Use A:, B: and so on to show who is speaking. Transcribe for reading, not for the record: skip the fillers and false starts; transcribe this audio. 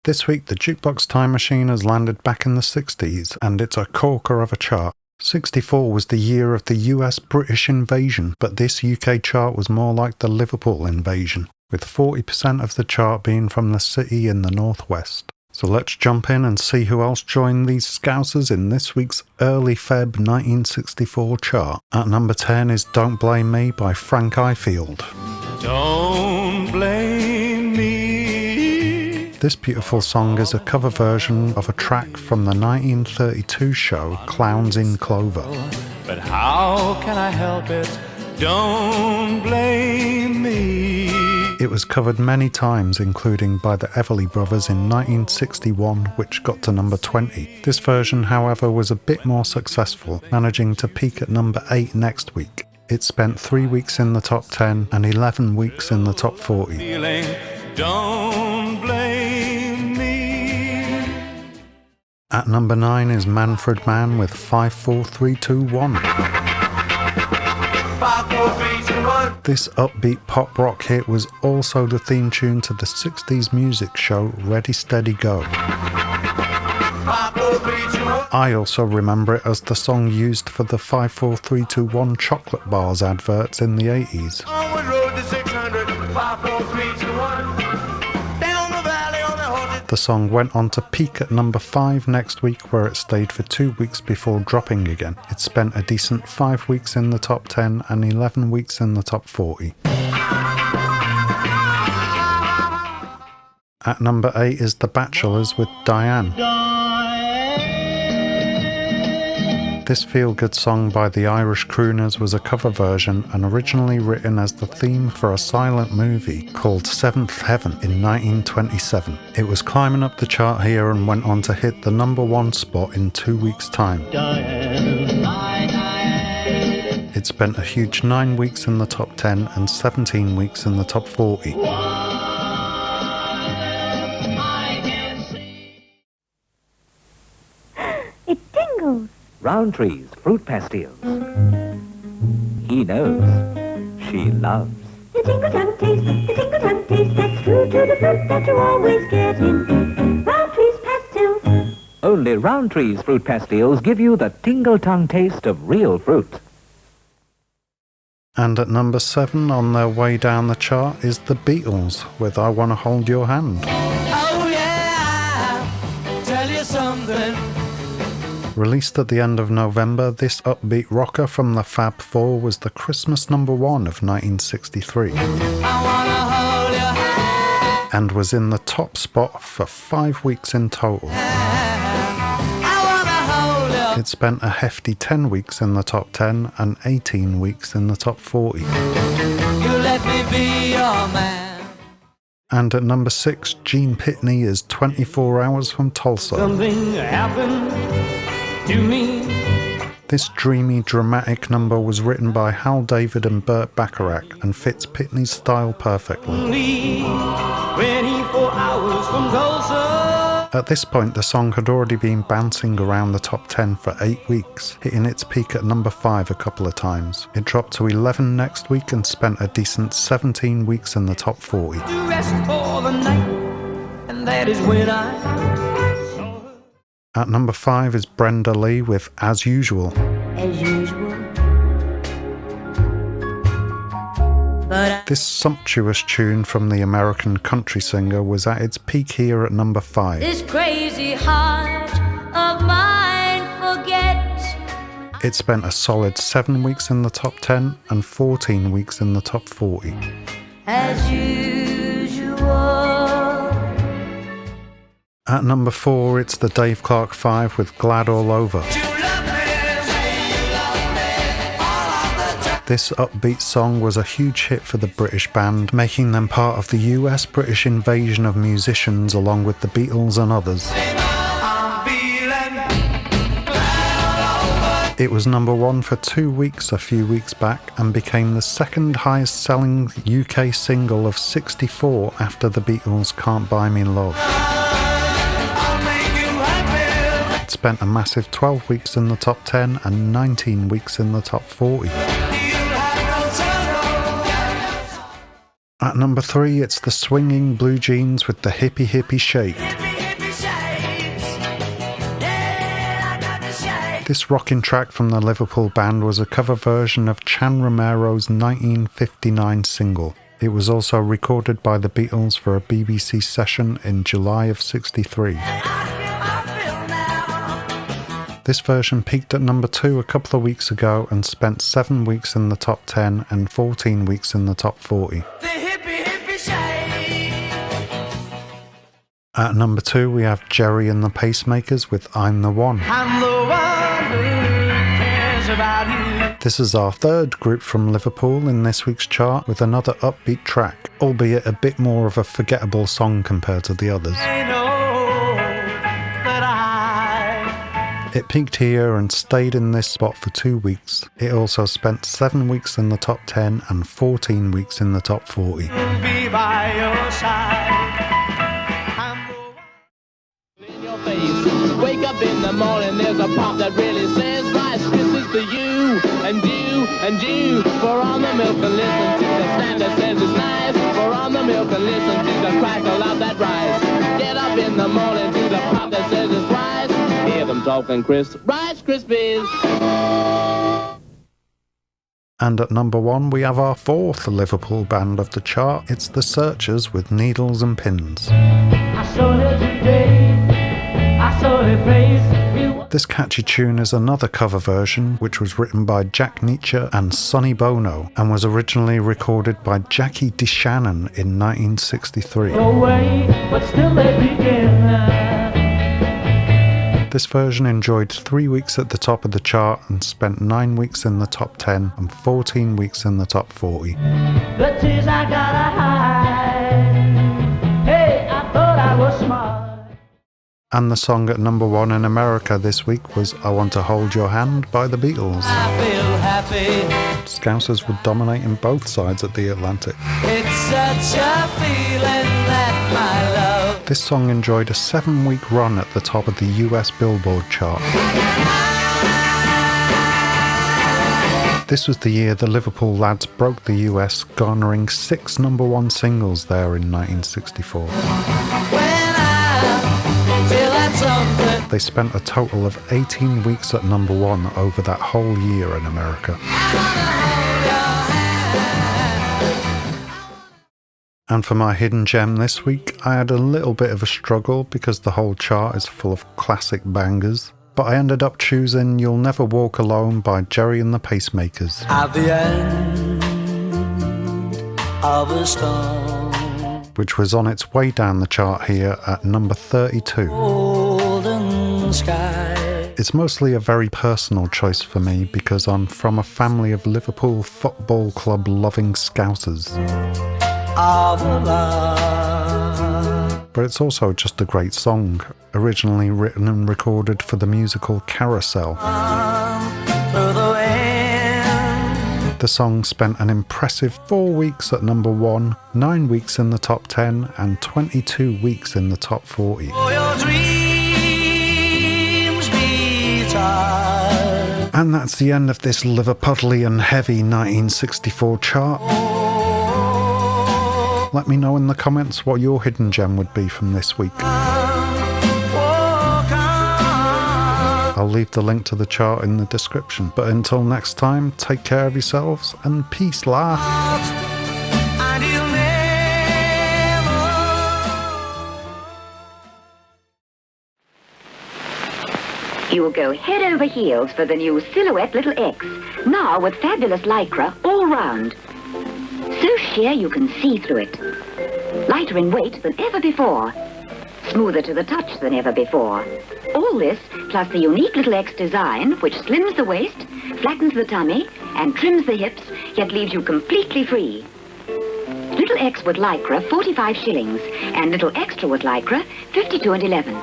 A: This week, the Jukebox Time Machine has landed back in the 60s, and it's a corker of a chart. 64 was the year of the US-British invasion, but this UK chart was more like the Liverpool invasion, with 40% of the chart being from the city in the northwest. So let's jump in and see who else joined these Scousers in this week's early Feb 1964 chart. At number 10 is Don't Blame Me by Frank Ifield.
B: Don't blame me.
A: This beautiful song is a cover version of a track from the 1932 show Clowns in Clover.
B: But how can I help it? Don't blame me.
A: It was covered many times, including by the Everly Brothers in 1961, which got to number 20. This version, however, was a bit more successful, managing to peak at number 8 next week. It spent 3 weeks in the top 10 and 11 weeks in the top 40.
B: Don't blame me.
A: At number 9 is Manfred Mann with 5, 4, 3, 2, 1.
B: 5, 4, 3, 2, 1.
A: This upbeat pop rock hit was also the theme tune to the 60s music show Ready Steady Go.
B: 5, 4, 3, 2, 1.
A: I also remember it as the song used for the 5, 4, 3, 2, 1 chocolate bars adverts in the 80s.
B: Onward road to 600. 5, 4, 3, 2, 1. Down the valley on the horses.
A: The song went on to peak at number 5 next week, where it stayed for 2 weeks before dropping again. It spent a decent 5 weeks in the top 10 and 11 weeks in the top 40. At number 8 is The Bachelors with Diane. This feel-good song by the Irish Crooners was a cover version and originally written as the theme for a silent movie called 7th Heaven in 1927. It was climbing up the chart here and went on to hit the number 1 spot in 2 weeks' time. It spent a huge 9 weeks in the top 10 and 17 weeks in the top 40.
C: It tingles.
D: Roundtree's Fruit Pastilles. He knows. She loves.
C: The tingle-tongue taste, the tingle-tongue taste, that's true to the fruit that you always get in Roundtree's pastilles.
D: Only Roundtree's Fruit Pastilles give you the tingle-tongue taste of real fruit.
A: And at number 7 on their way down the chart is the Beatles with I Wanna Hold Your Hand.
B: Oh yeah, I'll tell you something.
A: Released at the end of November, this upbeat rocker from the Fab Four was the Christmas number 1 of 1963
B: I wanna hold your hand.
A: and was in the top spot for 5 weeks in total.
B: I wanna hold your.
A: It spent a hefty 10 weeks in the top 10 and 18 weeks in the top 40.
B: You let me be your man.
A: And at number 6, Gene Pitney is 24 Hours from Tulsa.
B: Something happened to me.
A: This dreamy, dramatic number was written by Hal David and Burt Bacharach and fits Pitney's style perfectly.
B: 24 hours from Tulsa.
A: At this point, the song had already been bouncing around the top 10 for 8 weeks, hitting its peak at number 5 a couple of times. It dropped to 11 next week and spent a decent 17 weeks in the top 40.
B: To rest for the night, and that is when I.
A: At number 5 is Brenda Lee with As Usual.
C: As usual. But
A: This sumptuous tune from the American country singer was at its peak here at number 5.
C: this crazy heart of mine forgets.
A: It spent a solid 7 weeks in the top 10 and 14 weeks in the top 40.
C: As usual.
A: At number 4, it's the Dave Clark 5 with Glad All Over. This upbeat song was a huge hit for the British band, making them part of the US-British invasion of musicians along with the Beatles and others. It was number 1 for 2 weeks a few weeks back and became the second highest selling UK single of 64 after the Beatles' Can't Buy Me Love. It spent a massive 12 weeks in the top 10 and 19 weeks in the top 40. At number 3, it's the swinging Blue Jeans with the Hippie Hippie Shake. This rocking track from the Liverpool band was a cover version of Chan Romero's 1959 single. It was also recorded by the Beatles for a BBC session in July of '63. This version peaked at number 2 a couple of weeks ago and spent 7 weeks in the top 10 and 14 weeks in the top 40. At number 2 we have Gerry and the Pacemakers with I'm the One.
B: I'm the one who cares about you.
A: This is our third group from Liverpool in this week's chart with another upbeat track, albeit a bit more of a forgettable song compared to the others.
B: They know that
A: It peaked here and stayed in this spot for 2 weeks. It also spent 7 weeks in the top 10 and 14 weeks in the top 40.
B: will be by your side.
E: In your face. Wake up in the morning, there's a pop that really says Rice Krispies for you and you and you. Pour on the milk and listen to the stand that says it's nice. Pour on the milk and listen to the crackle of that rice. Get up in the morning to the pop that says it's rice. Hear them talking Rice Krispies.
A: And at number 1 we have our fourth Liverpool band of the chart. It's The Searchers with Needles and Pins.
F: I saw her today, I saw her face.
A: This catchy tune is another cover version which was written by Jack Nietzsche and Sonny Bono and was originally recorded by Jackie DeShannon in 1963.
F: No way, but still they begin.
A: This version enjoyed 3 weeks at the top of the chart and spent 9 weeks in the top 10 and 14 weeks in the top 40.
F: The tears I gotta hide. Hey, I thought I was smart.
A: And the song at number 1 in America this week was I Want to Hold Your Hand by the Beatles.
B: I feel happy.
A: Scousers were dominating both sides of the Atlantic.
B: It's such a feeling that my love.
A: This song enjoyed a 7-week run at the top of the US Billboard chart. This was the year the Liverpool lads broke the US, garnering 6 number 1 singles there in 1964. They spent a total of 18 weeks at number 1 over that whole year in America. And for my hidden gem this week, I had a little bit of a struggle because the whole chart is full of classic bangers. But I ended up choosing You'll Never Walk Alone by Gerry and the Pacemakers.
B: At the end of a storm,
A: which was on its way down the chart here at number 32.
B: golden sky.
A: It's mostly a very personal choice for me because I'm from a family of Liverpool Football Club loving Scousers.
B: Of love.
A: But it's also just a great song, originally written and recorded for the musical Carousel.
B: Through the wind.
A: The song spent an impressive 4 weeks at number 1, 9 weeks in the top 10 and 22 weeks in the top 40.
B: For your dreams be tied.
A: And that's the end of this Liverpudlian heavy 1964 chart. Let me know in the comments what your hidden gem would be from this week. I'll leave the link to the chart in the description. But until next time, take care of yourselves and peace, la.
B: And you'll never.
G: You will go head over heels for the new Silhouette Little X, now with fabulous lycra all round. So sheer you can see through it. Lighter in weight than ever before. Smoother to the touch than ever before. All this, plus the unique Little X design, which slims the waist, flattens the tummy, and trims the hips, yet leaves you completely free. Little X with lycra, 45 shillings, and Little Extra with lycra, 52 and 11.